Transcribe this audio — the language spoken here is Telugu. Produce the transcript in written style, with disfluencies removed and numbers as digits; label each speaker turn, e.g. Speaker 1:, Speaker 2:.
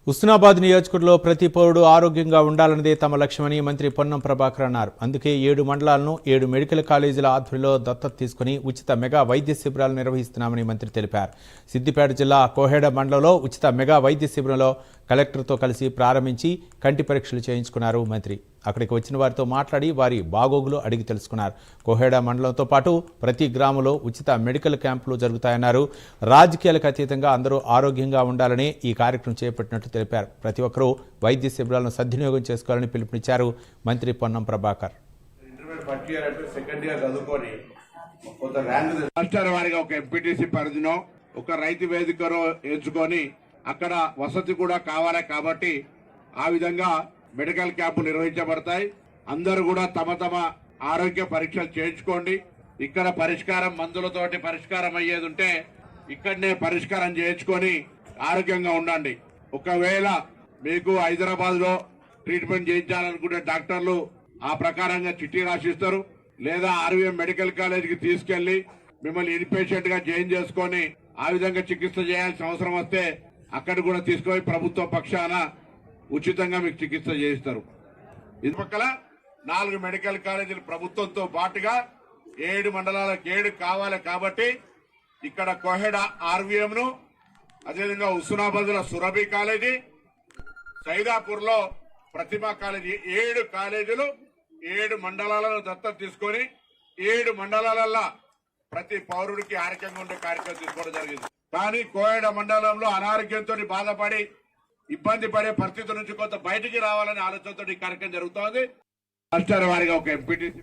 Speaker 1: హుస్నాబాద్ నియోజకవర్గంలో ప్రతి పౌరుడు ఆరోగ్యంగా ఉండాలన్నదే తమ లక్ష్యమని మంత్రి పొన్నం ప్రభాకర్ అన్నారు. అందుకే 7 మండలాలను 7 మెడికల్ కాలేజీల ఆధ్వర్యంలో దత్తత తీసుకుని ఉచిత మెగా వైద్య శిబిరాలు నిర్వహిస్తున్నామని మంత్రి తెలిపారు. సిద్దిపేట జిల్లా కోహెడ మండలంలో ఉచిత మెగా వైద్య శిబిరంలో కలెక్టర్తో కలిసి ప్రారంభించి కంటి పరీక్షలు చేయించుకున్నారు మంత్రి. అక్కడికి వచ్చిన వారితో మాట్లాడి వారి బాగోగులు అడిగి తెలుసుకున్నారు. కోహెడ మండలంతో పాటు ప్రతి గ్రామంలో ఉచిత మెడికల్ క్యాంపులు జరుగుతాయన్నారు. రాజకీయాలకు అతీతంగా అందరూ ఆరోగ్యంగా ఉండాలని ఈ కార్యక్రమం చేపట్టినట్టు తెలిపారు. ప్రతి ఒక్కరూ వైద్య శిబిరాలను సద్వినియోగం చేసుకోవాలని పిలుపునిచ్చారు మంత్రి పొన్నం ప్రభాకర్.
Speaker 2: ఒక ఎంపీటీసీ పరిధినో ఒక రైతు వేదికను ఎంచుకొని అక్కడ వసతి కూడా కావాలి కాబట్టి ఆ విధంగా మెడికల్ క్యాంపు నిర్వహించబడతాయి. అందరూ కూడా తమ తమ ఆరోగ్య పరీక్షలు చేయించుకోండి. ఇక్కడ పరిష్కారం మందులతోటి పరిష్కారం అయ్యేది ఉంటే ఇక్కడనే పరిష్కారం చేయించుకొని ఆరోగ్యంగా ఉండండి. ఒకవేళ మీకు హైదరాబాద్ లో ట్రీట్మెంట్ చేయించాలనుకుంటే డాక్టర్లు ఆ ప్రకారంగా చిట్టి రాసిస్తారు. లేదా ఆర్వీఎం మెడికల్ కాలేజీకి తీసుకెళ్లి మిమ్మల్ని ఇన్పేషెంట్ గా జాయిన్ చేసుకొని ఆ విధంగా చికిత్స చేయాల్సిన అవసరం వస్తే అక్కడ కూడా తీసుకొని ప్రభుత్వ పక్షాన ఉచితంగా మీకు చికిత్స చేయిస్తారు. ఇది పక్కల 4 మెడికల్ కాలేజీలు ప్రభుత్వంతో పాటుగా 7 మండలాలకు 7 కావాలి కాబట్టి ఇక్కడ కోహెడ ఆర్వీఎం ను, అదేవిధంగా హుస్నాబాద్ లో సురభి కాలేజీ, సైదాపూర్ లో ప్రతిభా కాలేజీ, 7 కాలేజీలు 7 మండలాలను దత్తత తీసుకొని 7 మండలాలల్లో ప్రతి పౌరుడికి ఆరోగ్యంగా ఉండే కార్యక్రమం తీసుకోవడం జరిగింది. కానీ కోహెడ మండలంలో అనారోగ్యంతో బాధపడి ఇబ్బంది పడే పరిస్థితి నుంచి కొంత బయటికి రావాలనే ఆలోచనతో ఈ కార్యక్రమం జరుగుతోంది. రాష్ట్రాల వారిగా ఒక ఎంపీటీసీ